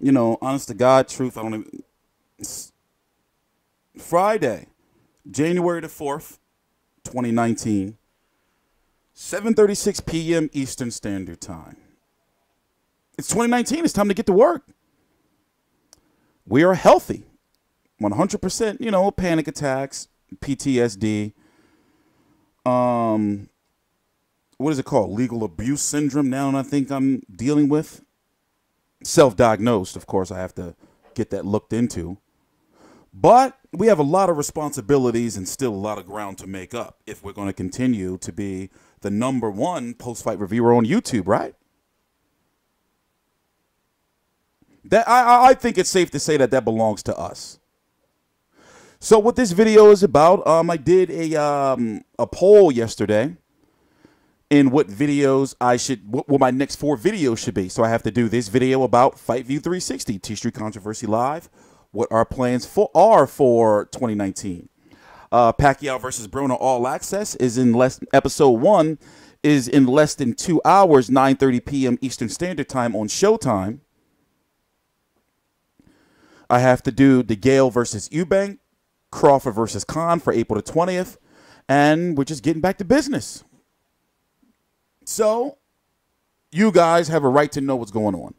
you know, honest to God, truth, I don't even. It's Friday, January the 4th, 2019, 7:36 p.m. Eastern Standard Time. It's 2019. It's time to get to work. We are healthy. 100%, you know, panic attacks, PTSD. What is it called? Legal abuse syndrome now, and I think I'm dealing with. Self-diagnosed, of course, I have to get that looked into. But we have a lot of responsibilities and still a lot of ground to make up if we're going to continue to be the #1 post-fight reviewer on YouTube, right? That I think it's safe to say that belongs to us. So what this video is about, I did a poll yesterday in what videos what my next 4 videos should be. So I have to do this video about Fight View 360, Tstreet Controversy Live, what our plans are for 2019. Pacquiao versus Broner All Access is episode 1 is in less than 2 hours, 9:30 p.m. Eastern Standard Time on Showtime. I have to do the Gale versus Eubank, Crawford versus Khan for April the 20th, and we're just getting back to business. So, you guys have a right to know what's going on.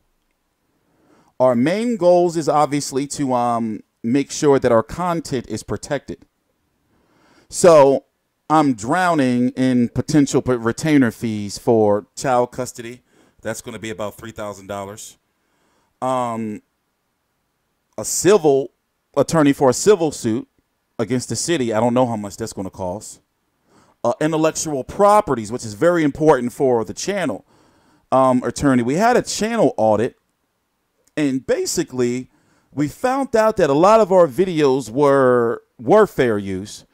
Our main goals is obviously to make sure that our content is protected. So, I'm drowning in potential retainer fees for child custody. That's going to be about $3,000. A civil attorney for a civil suit against the city. I don't know how much that's going to cost. Intellectual properties, which is very important for the channel. Attorney, we had a channel audit, and basically we found out that a lot of our videos were fair use,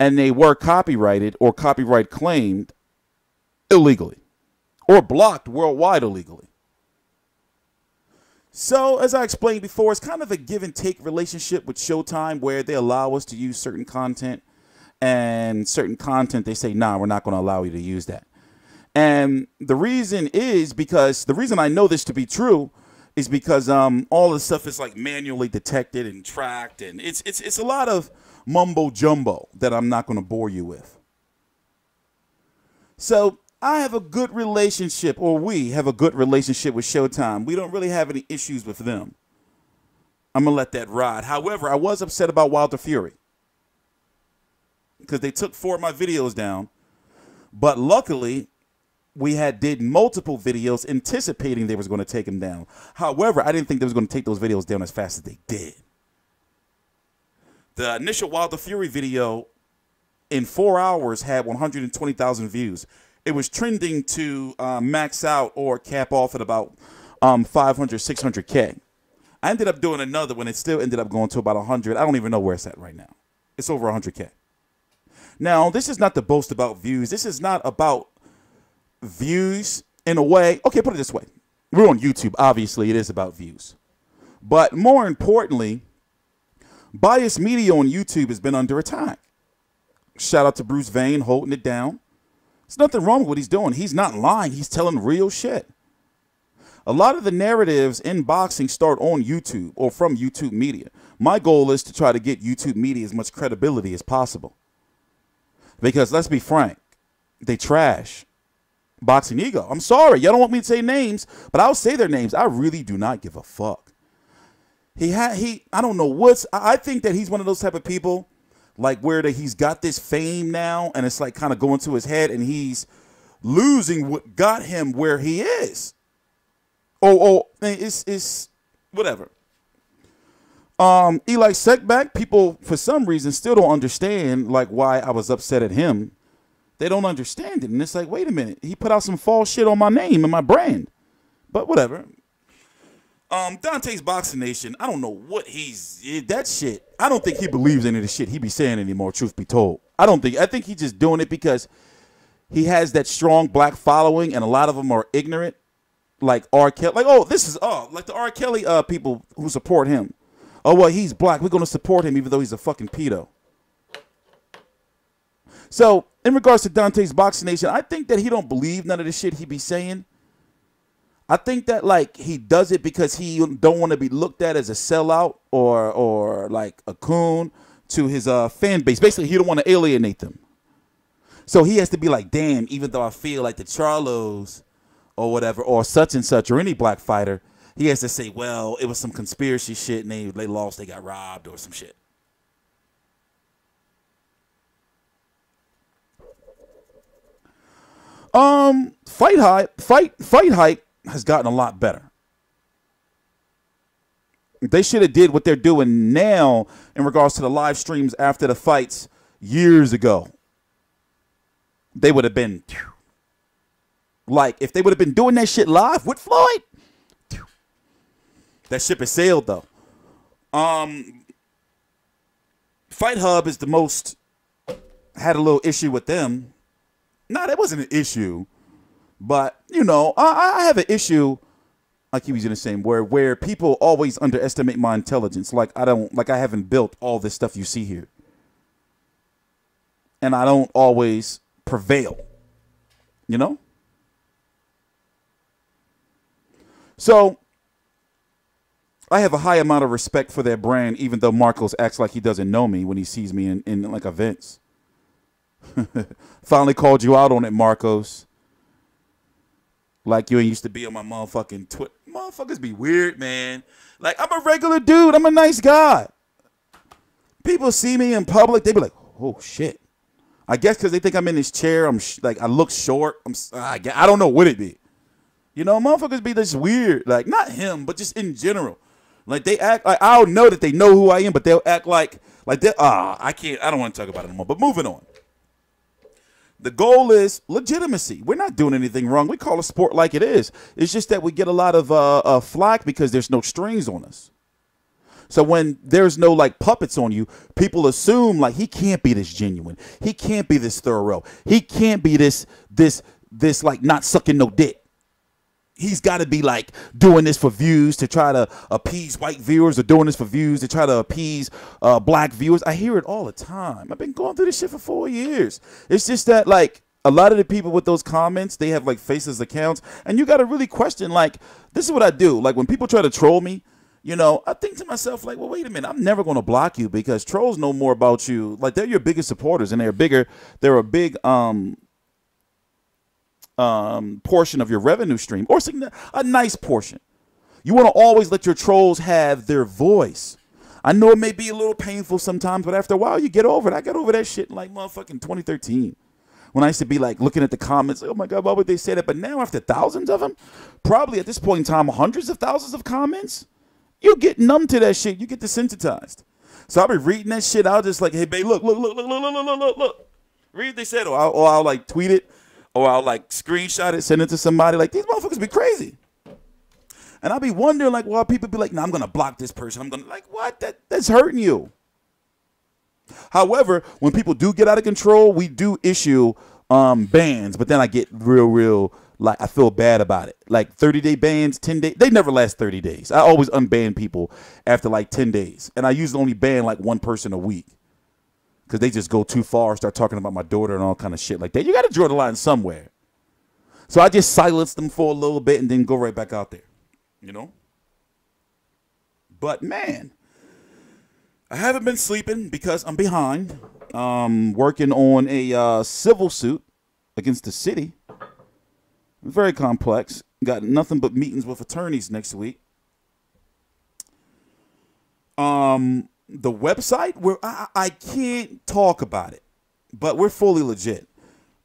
and they were copyrighted or copyright claimed illegally or blocked worldwide illegally. So, as I explained before, it's kind of a give and take relationship with Showtime where they allow us to use certain content, and certain content they say, nah, we're not going to allow you to use that. And the reason is because the reason I know this to be true is because all this stuff is like manually detected and tracked, and it's a lot of mumbo jumbo that I'm not going to bore you with. So I have a good relationship, or we have a good relationship with Showtime. We don't really have any issues with them. I'm going to let that ride. However, I was upset about Wilder Fury because they took 4 of my videos down. But luckily, we did multiple videos anticipating they was going to take them down. However, I didn't think they was going to take those videos down as fast as they did. The initial Wilder Fury video in 4 hours had 120,000 views. It was trending to max out or cap off at about 500, 600K. I ended up doing another one. It still ended up going to about 100. I don't even know where it's at right now. It's over 100K. Now, this is not to boast about views. This is not about views in a way. Okay, put it this way. We're on YouTube. Obviously, it is about views. But more importantly, biased media on YouTube has been under attack. Shout out to Bruce Vane holding it down. There's nothing wrong with what he's doing. He's not lying. He's telling real shit. A lot of the narratives in boxing start on YouTube or from YouTube media. My goal is to try to get YouTube media as much credibility as possible. Because let's be frank, they trash Boxing Ego. I'm sorry. Y'all don't want me to say names, but I'll say their names. I really do not give a fuck. I don't know I think that he's one of those type of people like where he's got this fame now and it's like kind of going to his head and he's losing what got him where he is. It's whatever. Eli Setback, people for some reason still don't understand like why I was upset at him. They don't understand it. And it's like, wait a minute. He put out some false shit on my name and my brand. But whatever. Dante's Boxing Nation, I don't know what that shit. I don't think he believes any of the shit he be saying anymore, truth be told. I think he's just doing it because he has that strong black following and a lot of them are ignorant. Like R. Kelly, like the R. Kelly people who support him. Oh, well, he's black. We're going to support him even though he's a fucking pedo. So, in regards to Dante's Boxing Nation, I think that he don't believe none of the shit he be saying. I think that like he does it because he don't want to be looked at as a sellout or like a coon to his fan base. Basically, he don't want to alienate them. So he has to be like, damn, even though I feel like the Charlos or whatever, or such and such, or any black fighter, he has to say, well, it was some conspiracy shit and they lost, they got robbed or some shit. Fight hype has gotten a lot better. They should have did what they're doing now in regards to the live streams after the fights years ago. They would have been like, if they would have been doing that shit live with Floyd, that ship has sailed though. Fight Hub is the most, had a little issue with them. Nah, that wasn't an issue. But, you know, I have an issue, like he was in the same, where people always underestimate my intelligence. Like I haven't built all this stuff you see here. And I don't always prevail. You know? So I have a high amount of respect for their brand, even though Marcos acts like he doesn't know me when he sees me in like events. Finally called you out on it, Marcos. Like you ain't used to be on my motherfucking Twitter. Motherfuckers be weird, man. Like, I'm a regular dude. I'm a nice guy. People see me in public, they be like, oh, shit. I guess because they think I'm in this chair. I look short. I don't know what it be. You know, motherfuckers be just weird. Like, not him, but just in general. Like, they act like, I don't know that they know who I am, but they'll act like they I don't want to talk about it anymore. But moving on. The goal is legitimacy. We're not doing anything wrong. We call a sport like it is. It's just that we get a lot of flack because there's no strings on us. So when there's no like puppets on you, people assume like he can't be this genuine. He can't be this thorough. He can't be this like not sucking no dick. He's got to be like doing this for views to try to appease white viewers, or doing this for views to try to appease black viewers. I hear it all the time. I've been going through this shit for 4 years. It's just that like a lot of the people with those comments, they have like faceless accounts, and you got to really question like, this is what I do. Like when people try to troll me, you know, I think to myself like, well, wait a minute, I'm never going to block you because trolls know more about you. Like they're your biggest supporters, and they're a big portion of your revenue stream, or a nice portion. You want to always let your trolls have their voice. I know it may be a little painful sometimes, but after a while you get over it. I got over that shit in like motherfucking 2013 when I used to be like looking at the comments, oh my God, why would they say that? But now after thousands of them, probably at this point in time, hundreds of thousands of comments, you get numb to that shit. You get desensitized. So I'll be reading that shit. I'll just like, hey, babe, look. Read what they said, or I'll like tweet it. Or I'll like screenshot it, send it to somebody. Like, these motherfuckers be crazy. And I'll be wondering, like, why people be like, nah, I'm going to block this person. I'm going to, like, what? That's hurting you. However, when people do get out of control, we do issue bans. But then I get real, like, I feel bad about it. Like, 30-day bans, 10 days. They never last 30 days. I always unban people after, like, 10 days. And I usually only ban, like, one person a week. Because they just go too far, start talking about my daughter and all kind of shit like that. You got to draw the line somewhere. So I just silence them for a little bit and then go right back out there, you know? But, man, I haven't been sleeping because I'm behind. Working on a civil suit against the city. Very complex. Got nothing but meetings with attorneys next week. The website, where I can't talk about it, but we're fully legit.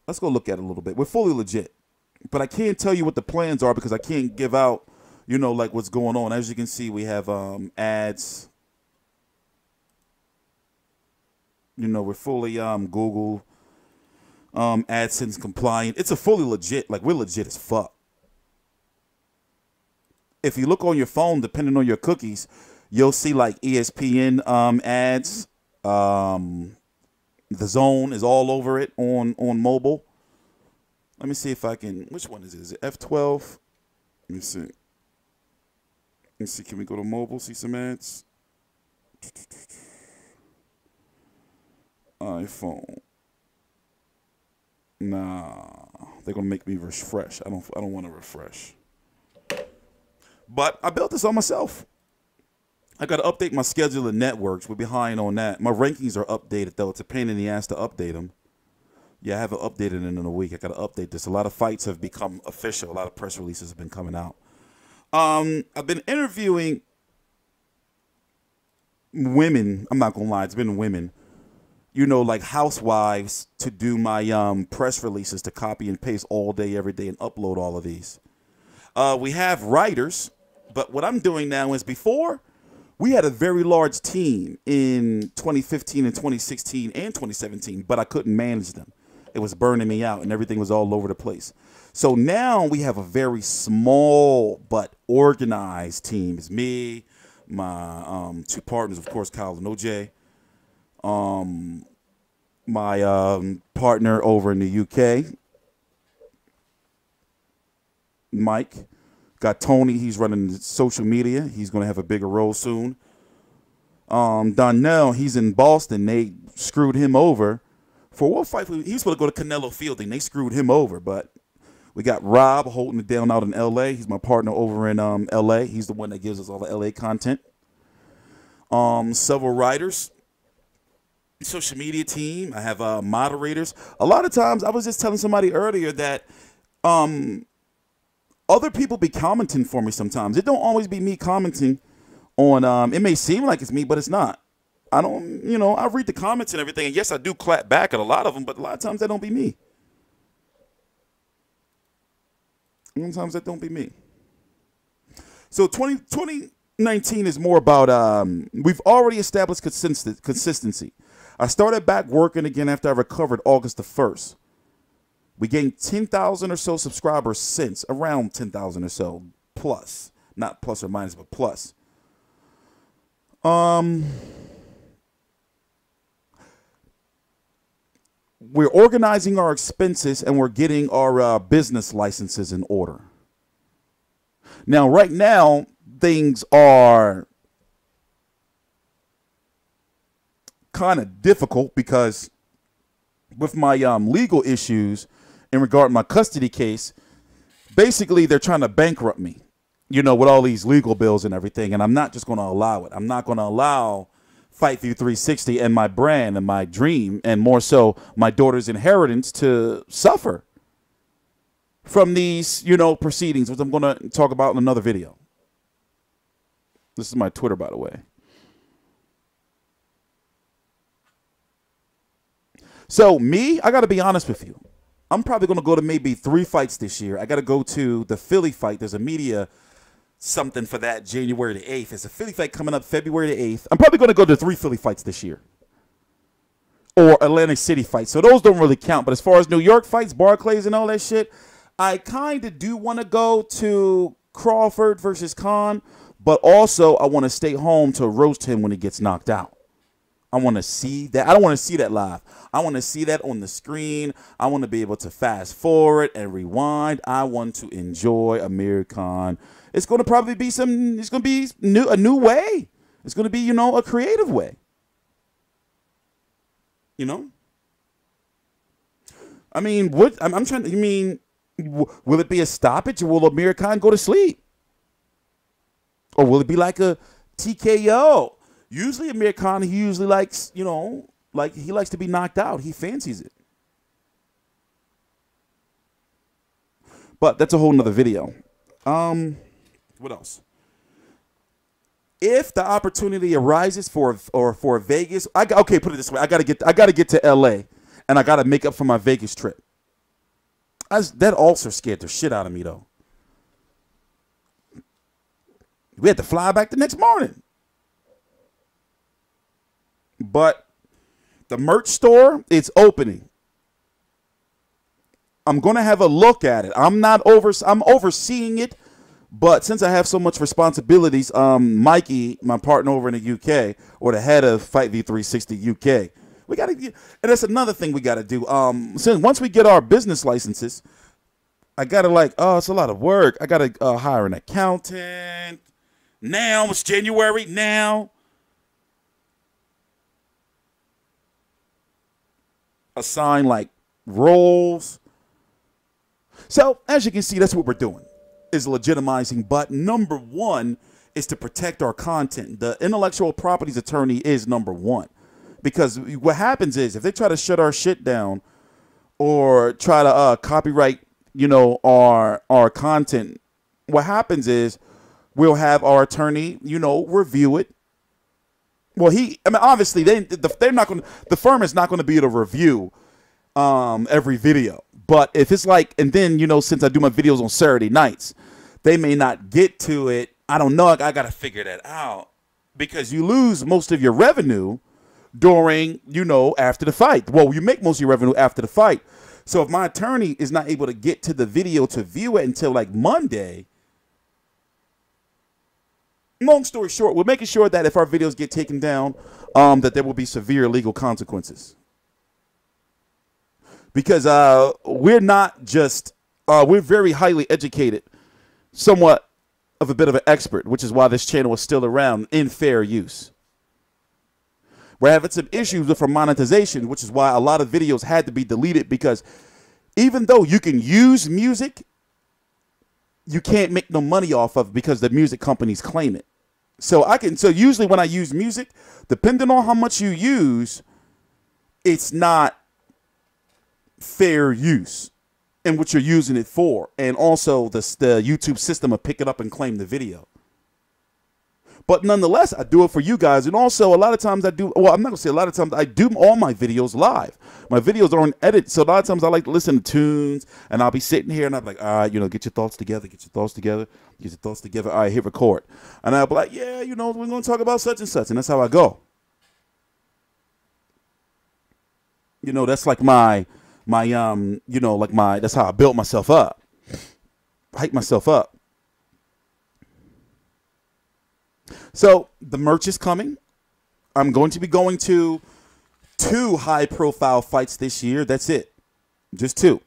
Let's go look at it a little bit. We're fully legit, but I can't tell you what the plans are because I can't give out, you know, like what's going on. As you can see, we have ads. You know, we're fully Google AdSense compliant. It's a fully legit, like we're legit as fuck. If you look on your phone, depending on your cookies, you'll see like ESPN ads. The Zone is all over it on mobile. Let me see if I can. Which one is it? Is it F12? Let me see. Let me see. Can we go to mobile? See some ads. iPhone. Nah, they're gonna make me refresh. I don't want to refresh. But I built this on myself. I got to update my schedule of networks. We're behind on that. My rankings are updated, though. It's a pain in the ass to update them. Yeah, I haven't updated it in a week. I got to update this. A lot of fights have become official. A lot of press releases have been coming out. I've been interviewing women. I'm not going to lie. It's been women. You know, like housewives to do my press releases, to copy and paste all day, every day, and upload all of these. We have writers, but what I'm doing now is before, we had a very large team in 2015 and 2016 and 2017, but I couldn't manage them. It was burning me out and everything was all over the place. So now we have a very small but organized team. It's me, my two partners, of course, Kyle and OJ. My partner over in the UK, Mike. Got Tony, he's running social media. He's going to have a bigger role soon. Donnell, he's in Boston. They screwed him over. For what fight? He was supposed to go to Canelo Fielding. They screwed him over, but we got Rob holding it down out in L.A. He's my partner over in L.A. He's the one that gives us all the L.A. content. Several writers. Social media team. I have moderators. A lot of times, I was just telling somebody earlier that other people be commenting for me sometimes. It don't always be me commenting on, it may seem like it's me, but it's not. I don't, you know, I read the comments and everything. And yes, I do clap back at a lot of them, but a lot of times that don't be me. Sometimes that don't be me. So 2019 is more about, we've already established consistency. I started back working again after I recovered August the 1st. We gained 10,000 or so subscribers since, around 10,000 or so, plus. Not plus or minus, but plus. We're organizing our expenses and we're getting our business licenses in order. Now, right now, things are kind of difficult because with my legal issues in regard to my custody case, basically they're trying to bankrupt me, you know, with all these legal bills and everything. And I'm not just going to allow it. I'm not going to allow Fight View 360 and my brand and my dream, and more so my daughter's inheritance, to suffer from these, you know, proceedings, which I'm going to talk about in another video. This is my Twitter, by the way. So me, I got to be honest with you. I'm probably going to go to maybe 3 fights this year. I got to go to the Philly fight. There's a media something for that January the 8th. There's a Philly fight coming up February the 8th. I'm probably going to go to 3 Philly fights this year. Or Atlantic City fights. So those don't really count. But as far as New York fights, Barclays and all that shit, I kind of do want to go to Crawford versus Khan. But also I want to stay home to roast him when he gets knocked out. I want to see that. I don't want to see that live. I want to see that on the screen. I want to be able to fast forward and rewind. I want to enjoy Amir Khan. It's going to probably be it's going to be a new way. It's going to be, you know, a creative way. You know? I mean, what I'm trying to, you mean, will it be a stoppage or will Amir Khan go to sleep? Or will it be like a TKO? Usually Amir Khan, he usually likes, you know, like he likes to be knocked out. He fancies it. But that's a whole nother video. What else? If the opportunity arises for Vegas, okay, put it this way. I gotta get to LA and I gotta make up for my Vegas trip. That ulcer scared the shit out of me though. We had to fly back the next morning. But the merch store, it's opening. I'm going to have a look at it. I'm overseeing it, but since I have so much responsibilities, Mikey, my partner over in the UK, or the head of Fight V360 UK, we got to, and that's another thing we got to do. Since once we get our business licenses, I got to it's a lot of work. I got to hire an accountant. Now it's January now. Assign like roles. So as you can see, that's what we're doing. is legitimizing, but number one is to protect our content. The intellectual properties attorney is number one, because what happens is if they try to shut our shit down or try to copyright, our content, what happens is we'll have our attorney, review it. Well, obviously they're not going to, the firm is not going to be able to review every video. But if it's like, and then, since I do my videos on Saturday nights, they may not get to it. I don't know. I got to figure that out, because you lose most of your revenue during, after the fight. Well, you make most of your revenue after the fight. So if my attorney is not able to get to the video to view it until like Monday, long story short, we're making sure that if our videos get taken down, that there will be severe legal consequences. Because we're not just, we're very highly educated, somewhat of a bit of an expert, which is why this channel is still around in fair use. We're having some issues with our monetization, which is why a lot of videos had to be deleted, because even though you can use music, you can't make no money off of it because the music companies claim it. So usually when I use music, depending on how much you use, it's not fair use and what you're using it for, and also the YouTube system will pick it up and claim the video. But nonetheless, I do it for you guys. And also a lot of times I do, well, I'm not gonna say a lot of times, I do all my videos live. My videos are on edit, so a lot of times I like to listen to tunes, and I'll be sitting here and I'm like, all right, get your thoughts together, all right, hit record. And I'll be like, yeah, we're gonna talk about such and such, and that's how I go. That's like that's how I built myself up. Hype myself up. So the merch is coming. I'm going to be going to 2 high-profile fights this year. That's it. Just 2.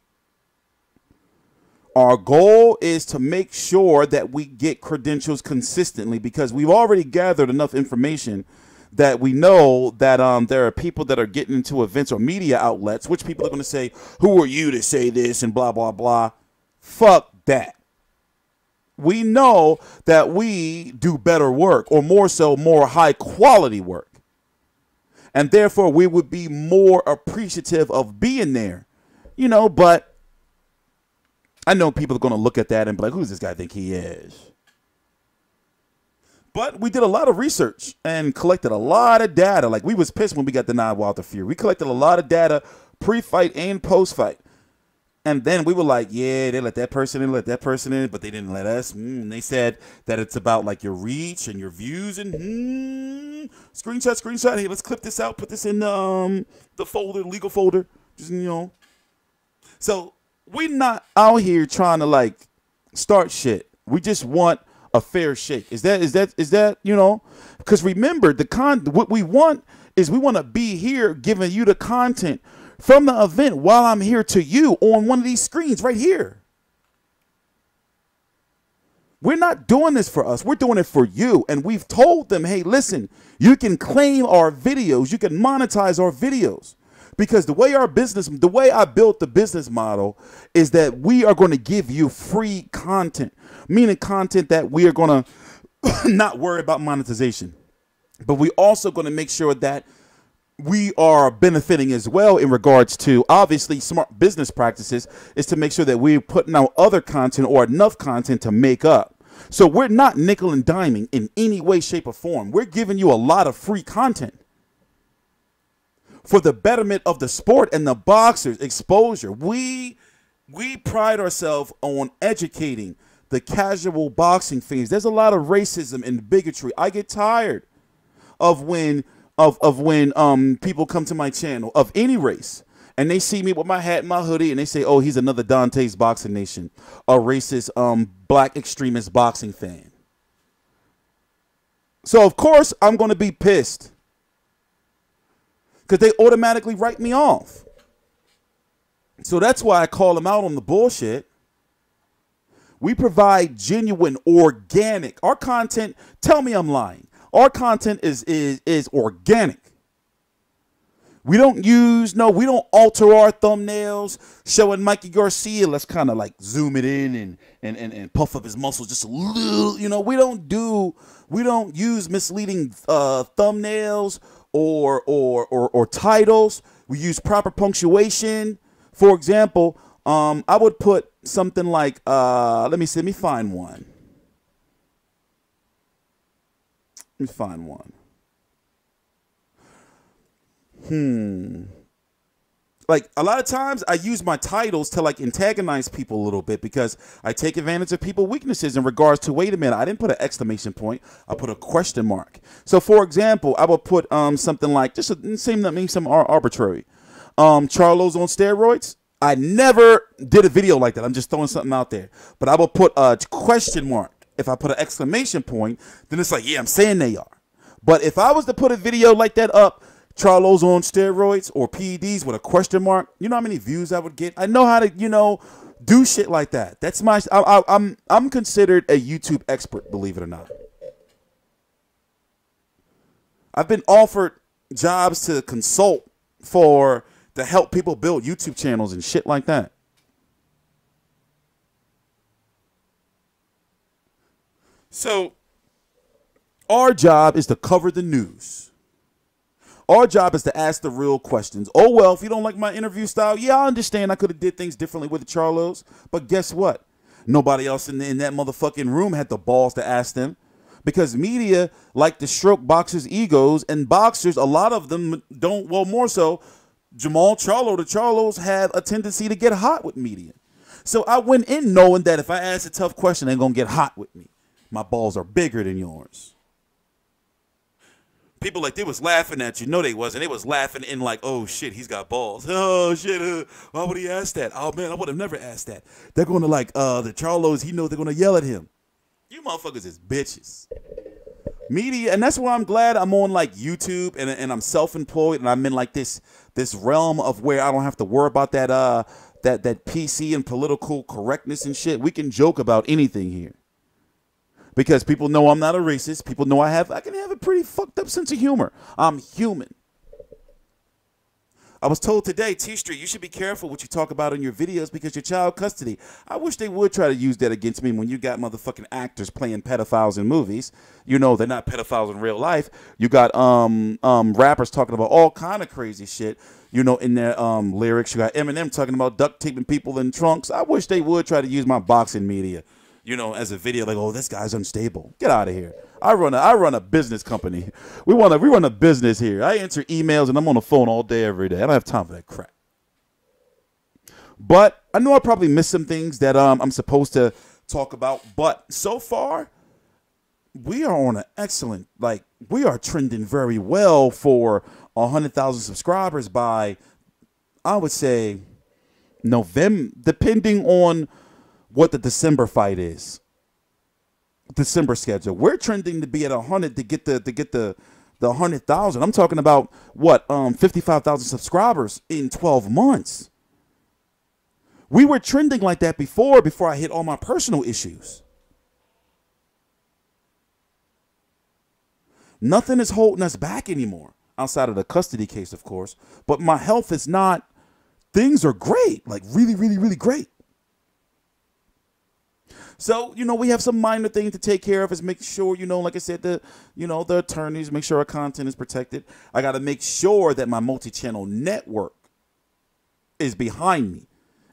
Our goal is to make sure that we get credentials consistently, because we've already gathered enough information that we know that there are people that are getting into events or media outlets, which people are going to say, who are you to say this and blah, blah, blah. Fuck that. We know that we do better work, or more so, more high quality work. And therefore, we would be more appreciative of being there, but I know people are going to look at that and be like, who does this guy think he is? But we did a lot of research and collected a lot of data. Like, we was pissed when we got denied Wilder Fury. We collected a lot of data pre-fight and post-fight. And then we were like, yeah, they let that person in, but they didn't let us. And they said that it's about like your reach and your views and screenshot. Hey, let's clip this out, put this in the folder, legal folder. Just, So we're not out here trying to like start shit. We just want a fair shake. Is that because remember, what we want is we want to be here giving you the content from the event while I'm here to you on one of these screens right here. We're not doing this for us. We're doing it for you. And we've told them, hey, listen, you can claim our videos. You can monetize our videos. Because the way I built the business model is that we are going to give you free content, meaning content that we are going to not worry about monetization. But we also going to make sure that we are benefiting as well in regards to, obviously, smart business practices is to make sure that we're putting out other content or enough content to make up. So we're not nickel and diming in any way, shape, or form. We're giving you a lot of free content for the betterment of the sport and the boxers' exposure. We pride ourselves on educating the casual boxing fans. There's a lot of racism and bigotry. I get tired of when people come to my channel of any race and they see me with my hat and my hoodie and they say, oh, he's another Dante's Boxing Nation, a racist black extremist boxing fan. So of course I'm going to be pissed, because they automatically write me off. So that's why I call them out on the bullshit. We provide genuine, organic. Our content, tell me I'm lying. Our content is organic. We don't use, no, we don't alter our thumbnails showing Mikey Garcia. Let's kind of like zoom it in and puff up his muscles just a little. You know, we don't use misleading thumbnails or titles. We use proper punctuation. For example, I would put something like, let me see, let me find one. Let me find one. Like a lot of times I use my titles to like antagonize people a little bit because I take advantage of people's weaknesses in regards to, wait a minute, I didn't put an exclamation point. I put a question mark. So for example, I will put something like, just some arbitrary. Charlo's on steroids. I never did a video like that. I'm just throwing something out there. But I will put a question mark. If I put an exclamation point, then it's like, yeah, I'm saying they are. But if I was to put a video like that up, Charlo's on steroids or PEDs with a question mark, you know how many views I would get? I know how to, you know, do shit like that. That's my, I'm considered a YouTube expert, believe it or not. I've been offered jobs to consult to help people build YouTube channels and shit like that. So our job is to cover the news. Our job is to ask the real questions. Oh, well, if you don't like my interview style, yeah, I understand I could have did things differently with the Charlos. But guess what? Nobody else in that motherfucking room had the balls to ask them. Because media like to stroke boxers' egos, and boxers, a lot of them don't, well, more so, Jamal Charlo, the Charlos have a tendency to get hot with media. So I went in knowing that if I ask a tough question, they're going to get hot with me. My balls are bigger than yours. People like, they was laughing at you. No, they wasn't. They was laughing in like, oh, shit, he's got balls. Oh, shit, why would he ask that? Oh, man, I would have never asked that. They're going to like, the Charlos, he knows they're going to yell at him. You motherfuckers is bitches. Media, and that's why I'm glad I'm on like YouTube and I'm self-employed and I'm in like this realm of where I don't have to worry about that PC and political correctness and shit. We can joke about anything here. Because people know I'm not a racist. People know I can have a pretty fucked up sense of humor. I'm human. I was told today, Tstreet, you should be careful what you talk about in your videos because you're child custody. I wish they would try to use that against me when you got motherfucking actors playing pedophiles in movies. You know, they're not pedophiles in real life. You got rappers talking about all kind of crazy shit, you know, in their lyrics. You got Eminem talking about duct taping people in trunks. I wish they would try to use my boxing media, you know, as a video, like, oh, this guy's unstable. Get out of here. I run a business company. We run a business here. I answer emails and I'm on the phone all day, every day. I don't have time for that crap. But I know I probably missed some things that I'm supposed to talk about. But so far, we are on an excellent, like, we are trending very well for 100,000 subscribers by, I would say, November, depending on what the December fight is. December schedule. We're trending to be at 100 to get the 100,000. I'm talking about what 55,000 subscribers in 12 months. We were trending like that before I hit all my personal issues. Nothing is holding us back anymore outside of the custody case, of course. But my health is not. Things are great, like really, really, really great. So, you know, we have some minor things to take care of is make sure, you know, like I said, the attorneys, make sure our content is protected. I got to make sure that my multi-channel network is behind me.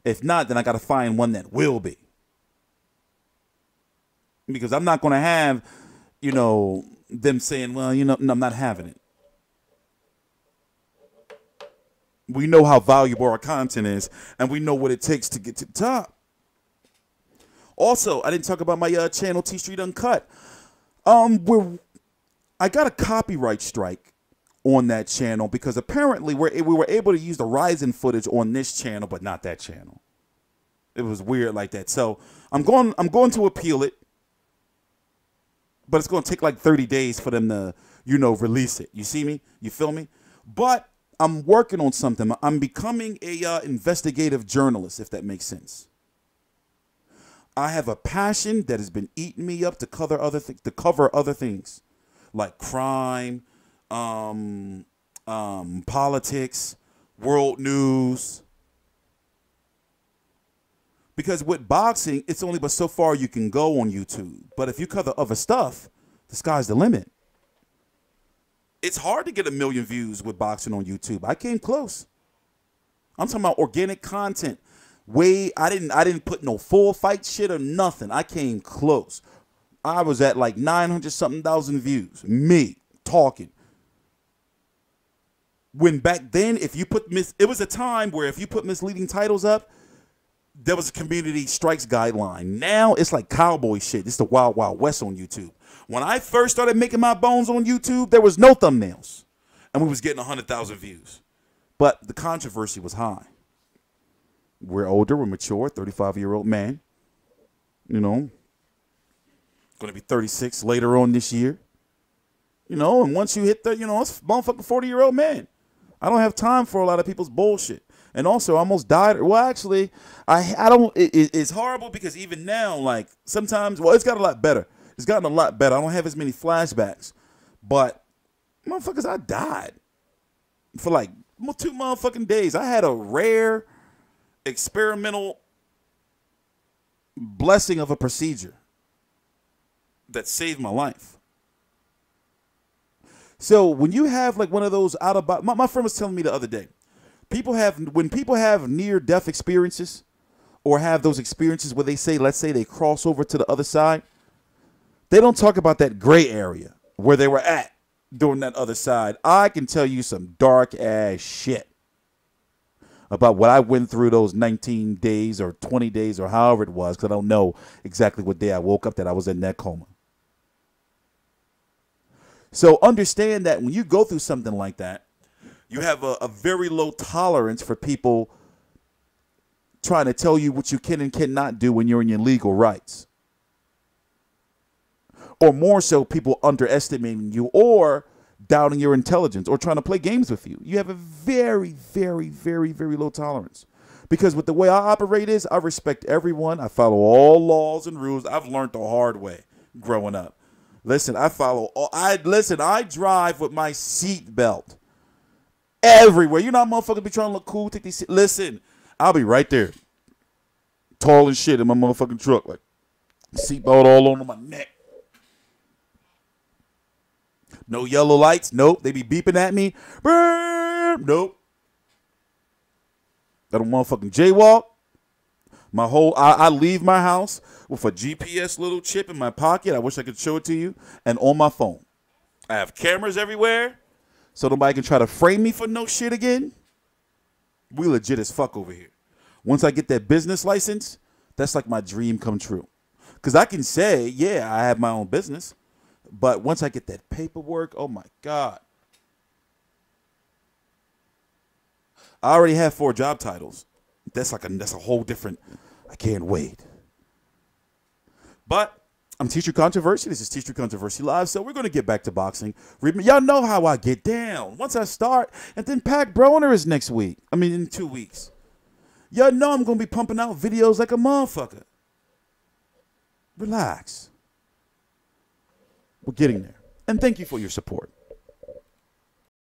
If not, then I got to find one that will be. Because I'm not going to have, you know, them saying, well, you know, no, I'm not having it. We know how valuable our content is, and we know what it takes to get to the top. Also, I didn't talk about my channel, Tstreet Uncut. I got a copyright strike on that channel because apparently we were able to use the Ryzen footage on this channel, but not that channel. It was weird like that. So I'm going to appeal it, but it's going to take like 30 days for them to, you know, release it. You see me? You feel me? But I'm working on something. I'm becoming a investigative journalist, if that makes sense. I have a passion that has been eating me up to cover other things like crime, politics, world news. Because with boxing, it's only but so far you can go on YouTube. But if you cover other stuff, the sky's the limit. It's hard to get 1 million views with boxing on YouTube. I came close. I'm talking about organic content. I didn't put no full fight shit or nothing. I came close. I was at like 900 something thousand views. Me talking. When back then, if you put it was a time where if you put misleading titles up, there was a community strikes guideline. Now it's like cowboy shit. It's the Wild Wild West on YouTube. When I first started making my bones on YouTube, there was no thumbnails. And we was getting 100,000 views. But the controversy was high. We're older, we're mature, 35-year-old man. You know, going to be 36 later on this year. You know, and once you hit the, you know, it's a motherfucking 40-year-old man. I don't have time for a lot of people's bullshit. And also, I almost died. Well, actually, I don't. It's horrible because even now, like sometimes, well, it's got a lot better. It's gotten a lot better. I don't have as many flashbacks, but motherfuckers, I died for like 2 motherfucking days. I had a rare experimental blessing of a procedure that saved my life. So when you have like one of those out of body, my friend was telling me the other day. When people have near-death experiences or have those experiences where they say, let's say they cross over to the other side, they don't talk about that gray area where they were at during that other side. I can tell you some dark-ass shit about what I went through those 19 days or 20 days or however it was, because I don't know exactly what day I woke up that I was in that coma. So understand that when you go through something like that, you have a very low tolerance for people trying to tell you what you can and cannot do when you're in your legal rights. Or more so, people underestimating you or doubting your intelligence or trying to play games with you. You have a very, very, very, very low tolerance. Because with the way I operate is, I respect everyone. I follow all laws and rules. I've learned the hard way growing up. Listen, I drive with my seat belt. Everywhere. You know how motherfuckers be trying to look cool, take these. Listen, I'll be right there. Tall as shit in my motherfucking truck. Like, seatbelt all over my neck. No yellow lights. Nope. They be beeping at me. Nope. I don't motherfucking jaywalk. I leave my house with a GPS little chip in my pocket. I wish I could show it to you. And on my phone. I have cameras everywhere. So nobody can try to frame me for no shit again. We legit as fuck over here. Once I get that business license, that's like my dream come true. Because I can say, yeah, I have my own business. But once I get that paperwork, oh my God. I already have 4 job titles. That's a whole different, I can't wait. But I'm Tstreet Controversy. This is Tstreet Controversy Live. So we're going to get back to boxing. Y'all know how I get down. Once I start, and then Pac Broner is next week. I mean, in 2 weeks. Y'all know I'm going to be pumping out videos like a motherfucker. Relax. We're getting there. And thank you for your support.